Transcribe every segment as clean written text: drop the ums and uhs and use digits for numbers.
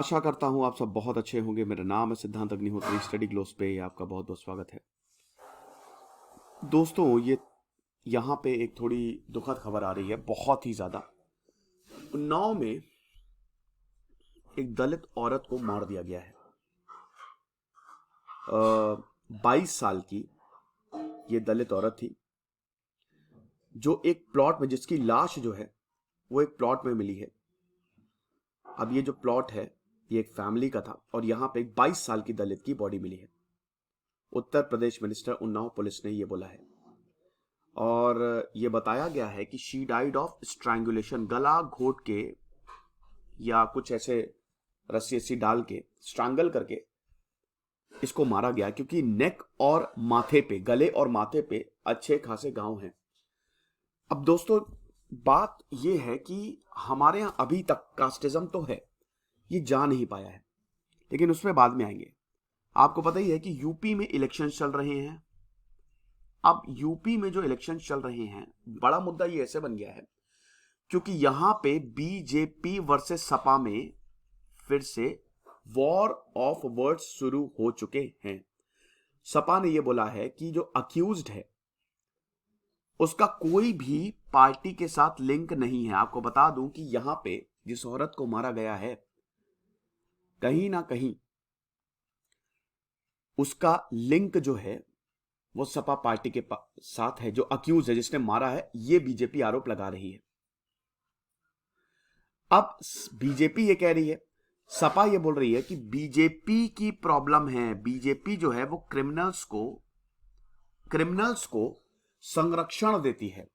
आशा करता हूँ आप सब बहुत अच्छे होंगे। मेरा नाम है सिद्धांत अग्निहोत्री। स्टडी ग्लोस पे आपका बहुत बहुत स्वागत है। दोस्तों, ये यहाँ पे एक थोड़ी दुखद खबर आ रही है, बहुत ही ज्यादा। उन्नाव में एक दलित औरत को मार दिया गया है। 22 साल की ये दलित औरत थी, जो एक प्लॉट में, जिसकी लाश जो है वो एक प्लॉट में मिली है। अब ये जो प्लॉट है ये एक फैमिली का था और यहाँ पे एक 22 साल की दलित की बॉडी मिली है। उत्तर प्रदेश मिनिस्टर उन्नाव पुलिस ने ये बोला है और ये बताया गया है कि शी डाइड ऑफ स्ट्रैंगुलेशन, गला घोट के या कुछ ऐसे रस्सी डाल के स्ट्रैंगल करके इसको मारा गया, क्योंकि नेक और माथे पे, गले और माथे पे अच्छे खासे घाव हैं। अब दोस्तों, बात यह है कि हमारे यहां अभी तक कास्टिज्म तो है, ये जा नहीं पाया है, लेकिन उसमें बाद में आएंगे। आपको पता ही है कि यूपी में इलेक्शन चल रहे हैं। अब यूपी में जो इलेक्शन चल रहे हैं, बड़ा मुद्दा ये ऐसे बन गया है क्योंकि यहां पे बीजेपी वर्सेस सपा में फिर से वॉर ऑफ वर्ड्स शुरू हो चुके हैं। सपा ने यह बोला है कि जो अक्यूज्ड है उसका कोई भी पार्टी के साथ लिंक नहीं है। आपको बता दूं कि यहां पे जिस औरत को मारा गया है, कहीं ना कहीं उसका लिंक जो है वो सपा पार्टी के साथ है। जो अक्यूज है, जिसने मारा है, ये बीजेपी आरोप लगा रही है। अब बीजेपी ये कह रही है, सपा ये बोल रही है कि बीजेपी की प्रॉब्लम है। बीजेपी जो है वो क्रिमिनल्स को संरक्षण देती है।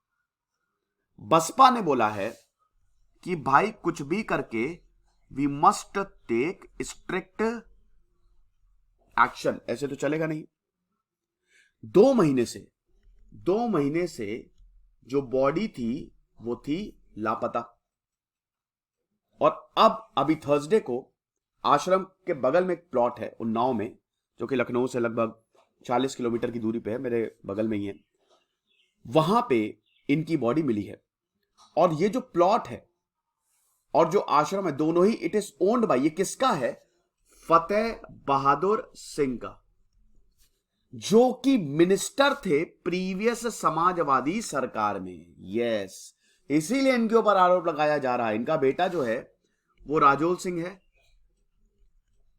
बसपा ने बोला है कि भाई कुछ भी करके we must take strict action, ऐसे तो चलेगा नहीं। 2 महीने से जो बॉडी थी वो थी लापता, और अभी थर्सडे को आश्रम के बगल में एक प्लॉट है उन्नाव में, जो कि लखनऊ से लगभग 40 किलोमीटर की दूरी पे है, मेरे बगल में ही है। वहां पे इनकी बॉडी मिली है। और ये जो प्लॉट है और जो आश्रम है, दोनों ही इट इज ओन्ड बाय, ये किसका है? फतेह बहादुर सिंह का, जो कि मिनिस्टर थे प्रीवियस समाजवादी सरकार में। यस, इसीलिए इनके ऊपर आरोप लगाया जा रहा है। इनका बेटा जो है वो राजोल सिंह है।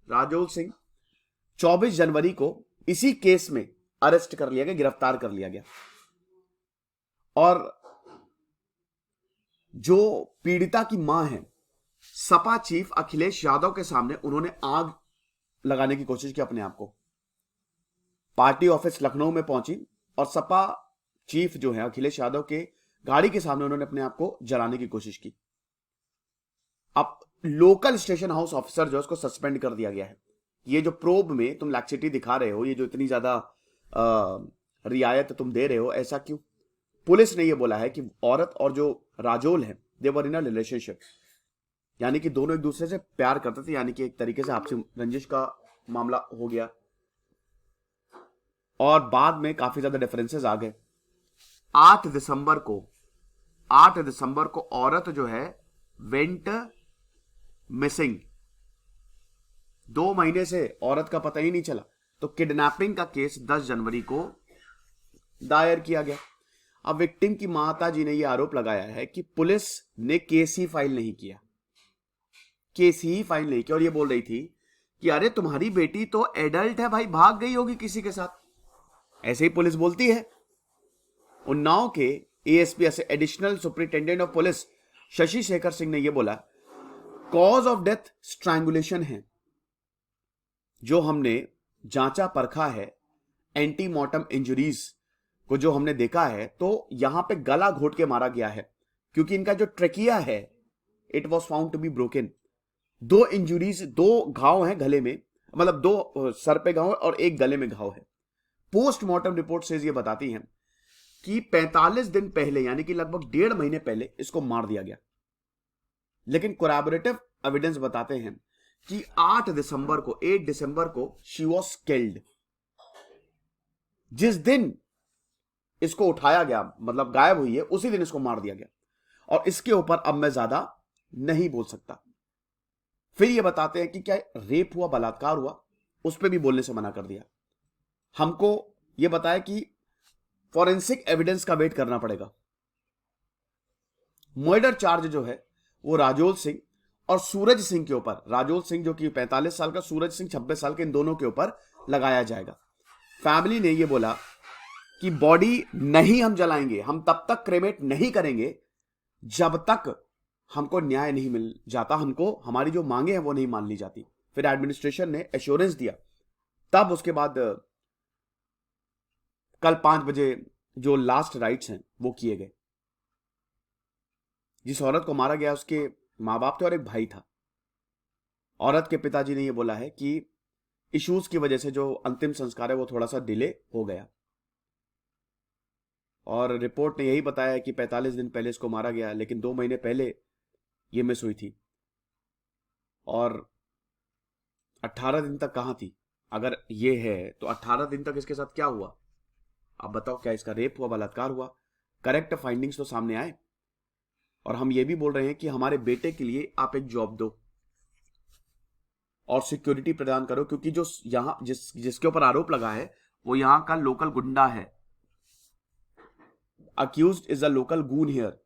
राजोल सिंह 24 जनवरी को इसी केस में अरेस्ट कर लिया गया, गिरफ्तार कर लिया गया। और जो पीड़िता की मां है, सपा चीफ अखिलेश यादव के सामने उन्होंने आग लगाने की कोशिश की अपने आप को। पार्टी ऑफिस लखनऊ में पहुंची और सपा चीफ जो है अखिलेश यादव के गाड़ी के सामने उन्होंने अपने आप को जलाने की कोशिश की। अब लोकल स्टेशन हाउस ऑफिसर जो है उसको सस्पेंड कर दिया गया है। ये जो प्रोब में तुम लैक्सिटी दिखा रहे हो, ये जो इतनी ज्यादा रियायत तुम दे रहे हो, ऐसा क्यों? पुलिस ने ये बोला है कि औरत और जो राजोल है, दे वर इन अ रिलेशनशिप, यानी कि दोनों एक दूसरे से प्यार करते थे, यानी कि एक तरीके से आपसी रंजिश का मामला हो गया। और बाद में काफी ज्यादा डिफरेंसेस आ गए। 8 दिसंबर को औरत जो है वेंट मिसिंग। 2 महीने से औरत का पता ही नहीं चला, तो किडनैपिंग का केस 10 जनवरी को दायर किया गया। अब विक्टिम की माता जी ने यह आरोप लगाया है कि पुलिस ने केस ही फाइल नहीं किया, और ये बोल रही थी कि अरे तुम्हारी बेटी तो एडल्ट है भाई, भाग गई होगी किसी के साथ। ऐसे ही पुलिस बोलती है। उन्नाव के ASP additional superintendent of police Shashi Shekhar Singh ने यह बोला, कॉज ऑफ डेथ स्ट्रैंगुलेशन है। जो हमने जांचा परखा है, एंटीमॉर्टम इंजरीज को जो हमने देखा है, तो यहां पे गला घोट के मारा गया है, क्योंकि इनका जो ट्रेकिया है it was found to be broken. 2 injuries, 2 घाव हैं गले में, मतलब 2 सर पे घाव और 1 गले में घाव है। पोस्टमार्टम रिपोर्ट से ये बताती हैं कि 45 दिन पहले, यानी कि लगभग 1.5 महीने पहले इसको मार दिया गया। लेकिन कोलैबोरेटिव एविडेंस बताते हैं कि 8 दिसंबर को शी वॉज किल्ड। जिस दिन इसको उठाया गया, मतलब गायब हुई है, उसी दिन इसको मार दिया गया। और इसके ऊपर अब मैं ज्यादा नहीं बोल सकता। फिर ये बताते हैं कि क्या रेप हुआ, बलात्कार हुआ, उस पर भी बोलने से मना कर दिया। हमको ये बताया कि फॉरेंसिक एविडेंस का वेट करना पड़ेगा। मर्डर चार्ज जो है वो राजोल सिंह और सूरज सिंह के ऊपर, राजोल सिंह जो कि 45 साल का, सूरज सिंह 26 साल के, इन दोनों के ऊपर लगाया जाएगा। फैमिली ने ये बोला कि बॉडी नहीं हम जलाएंगे, हम तब तक क्रेमेट नहीं करेंगे जब तक हमको न्याय नहीं मिल जाता, हमको हमारी जो मांगे हैं वो नहीं मान ली जाती। फिर एडमिनिस्ट्रेशन ने एश्योरेंस दिया, तब उसके बाद कल 5 बजे जो लास्ट राइट्स हैं वो किए गए। जिस औरत को मारा गया उसके मां बाप थे और एक भाई था। औरत के पिताजी ने यह बोला है कि इश्यूज की वजह से जो अंतिम संस्कार है वो थोड़ा सा डिले हो गया, और रिपोर्ट ने यही बताया कि 45 दिन पहले इसको मारा गया, लेकिन 2 महीने पहले ये मिस हुई थी। और 18 दिन तक कहां थी? अगर ये है तो 18 दिन तक इसके साथ क्या हुआ? आप बताओ, क्या इसका रेप हुआ, बलात्कार हुआ? करेक्ट फाइंडिंग्स तो सामने आए। और हम ये भी बोल रहे हैं कि हमारे बेटे के लिए आप एक जॉब दो और सिक्योरिटी प्रदान करो, क्योंकि जो यहां जिसके ऊपर आरोप लगा है वो यहां का लोकल गुंडा है। Accused is a local goon here.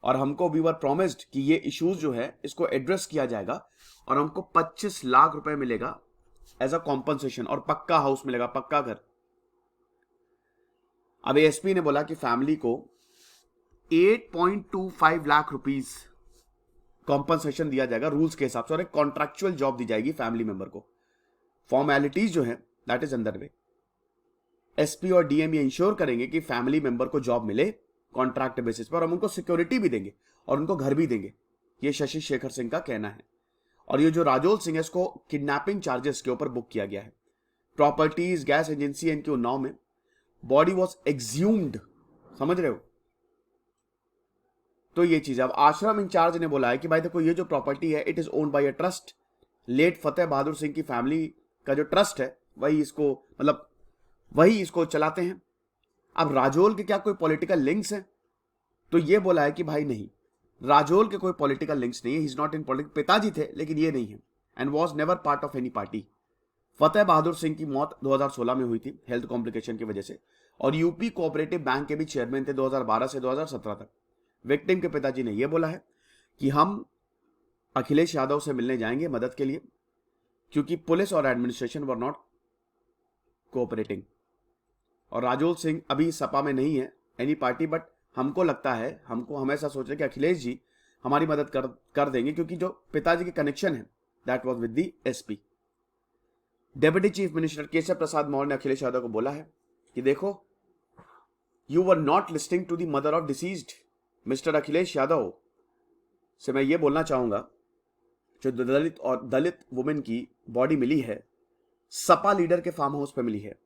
और हमको वी वर प्रॉमिस्ड कि ये इश्यूज जो है इसको एड्रेस किया जाएगा और हमको 25 लाख रुपए मिलेगा एज अ कॉम्पनसेशन, और पक्का हाउस मिलेगा, पक्का घर। अब एएसपी ने बोला कि फैमिली को 8.25 लाख रुपीस कॉम्पनसेशन दिया जाएगा रूल्स के हिसाब से, और एक कॉन्ट्रैक्चुअल जॉब दी जाएगी फैमिली मेंबर को। फॉर्मेलिटीज जो है that is under way. SP और डीएम ये इंश्योर करेंगे कि फैमिली मेंबर को जॉब मिले कॉन्ट्रैक्ट बेसिस पर, और हम उनको सिक्योरिटी भी देंगे और उनको घर भी देंगे। ये शशि शेखर सिंह का कहना है। और ये जो राजोल सिंह है इसको किडनैपिंग चार्जेस के ऊपर बुक किया गया है। प्रॉपर्टीज, गैस एजेंसी इनके उन्नाव में। बॉडी वॉज एक्ज्यूम्ड, समझ रहे हो? तो ये चीज, अब आश्रम इंचार्ज ने बोला है कि भाई देखो, ये जो प्रॉपर्टी है it is owned by a trust. Late Fateh Bahadur Singh की फैमिली का जो ट्रस्ट है वही इसको, मतलब वही इसको चलाते हैं। अब राजोल के क्या कोई पॉलिटिकल लिंक्स हैं? तो ये बोला है कि भाई नहीं, राजोल के कोई पॉलिटिकल लिंक्स नहीं है, he is not in politics. पिताजी थे लेकिन ये नहीं है, and was never part of any party. Fateh Bahadur Singh की मौत 2016 में हुई थी हेल्थ कॉम्प्लिकेशन की वजह से, और यूपी कोऑपरेटिव बैंक के भी चेयरमैन थे 2012 से 2017 तक। विक्टिम के पिताजी ने यह बोला है कि हम अखिलेश यादव से मिलने जाएंगे मदद के लिए, क्योंकि पुलिस और एडमिनिस्ट्रेशन वर नॉट कोऑपरेटिंग। और राजोल सिंह अभी सपा में नहीं है एनी पार्टी, बट हमको लगता है, हमको हमेशा सोच रहे कि अखिलेश जी हमारी मदद कर देंगे, क्योंकि जो पिताजी के कनेक्शन है that was with the SP. Deputy chief minister Keshav Prasad Maurya ने अखिलेश यादव को बोला है कि देखो, you were not listening to the mother of deceased. Mister Akhilesh Yadav से मैं ये बोलना चाहूंगा, जो दलित वुमेन की बॉडी मिली है सपा लीडर के फार्म हाउस पे मिली है,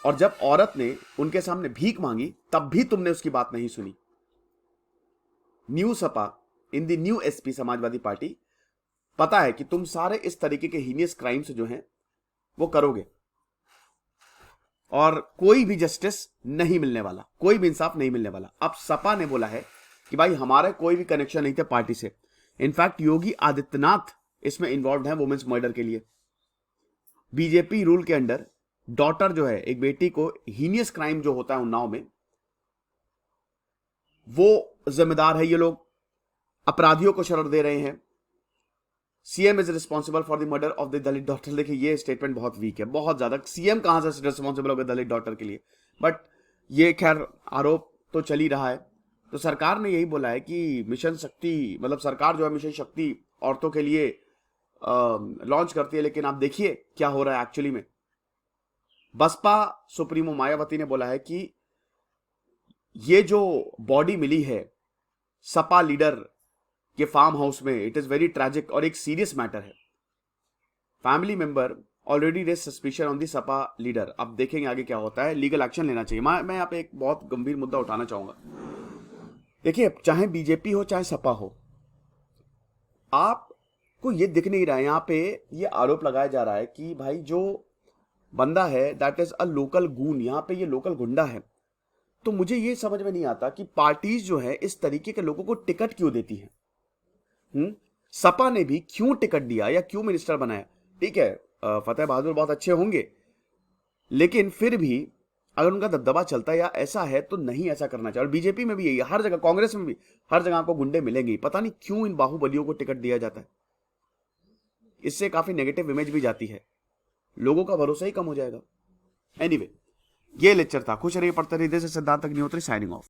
और जब औरत ने उनके सामने भीख मांगी तब भी तुमने उसकी बात नहीं सुनी। New Sapa in the new SP Samajwadi party, पता है कि तुम सारे इस तरीके के हीनियस क्राइम्स जो हैं वो करोगे, और कोई भी जस्टिस नहीं मिलने वाला, कोई भी इंसाफ नहीं मिलने वाला। अब सपा ने बोला है कि भाई हमारे कोई भी कनेक्शन नहीं थे पार्टी से। इनफैक्ट योगी आदित्यनाथ इसमें इन्वॉल्व है वुमेन्स मर्डर के लिए। बीजेपी रूल के अंडर डॉटर जो है, एक बेटी को हीनियस क्राइम जो होता है उन्नाव में, वो जिम्मेदार है। ये लोग अपराधियों को शरण दे रहे हैं। CM is responsible for the murder of the Dalit daughter. देखिए ये स्टेटमेंट बहुत वीक है, बहुत ज्यादा। सीएम कहां से रिस्पॉन्सिबल होगा दलित डॉटर के लिए? बट ये खैर आरोप तो चल ही रहा है। तो सरकार ने यही बोला है कि मिशन शक्ति, मतलब सरकार जो है मिशन शक्ति औरतों के लिए लॉन्च करती है, लेकिन आप देखिए क्या हो रहा है एक्चुअली में। बसपा सुप्रीमो मायावती ने बोला है कि ये जो बॉडी मिली है सपा लीडर के फार्म हाउस में, इट इज वेरी ट्रैजिक और एक सीरियस मैटर है। Family member already raise suspicion on the Sapa leader. अब देखेंगे आगे क्या होता है, लीगल एक्शन लेना चाहिए। मैं यहाँ पे एक बहुत गंभीर मुद्दा उठाना चाहूंगा। देखिए, चाहे बीजेपी हो चाहे सपा हो, आपको ये दिख नहीं रहा है, यहाँ पे ये आरोप लगाया जा रहा है कि भाई जो बंदा है that is a local goon, यहां पे ये लोकल गुंडा है। तो मुझे ये समझ में नहीं आता कि पार्टीज जो है इस तरीके के लोगों को टिकट क्यों देती हैं। सपा ने भी क्यों टिकट दिया या क्यों मिनिस्टर बनाया? ठीक है, फतेह बहादुर बहुत अच्छे होंगे, लेकिन फिर भी अगर उनका दबदबा चलता है या ऐसा है तो नहीं ऐसा करना चाहिए। और बीजेपी में भी यही है, हर जगह, कांग्रेस में भी हर जगह आपको गुंडे मिलेंगे। पता नहीं क्यों इन बाहुबलियों को टिकट दिया जाता है। इससे काफी नेगेटिव इमेज भी जाती है, लोगों का भरोसा ही कम हो जाएगा। एनीवे, ये लेक्चर था। खुश रहिए, पढ़ते रहिए। Siddharth Agnihotri signing off.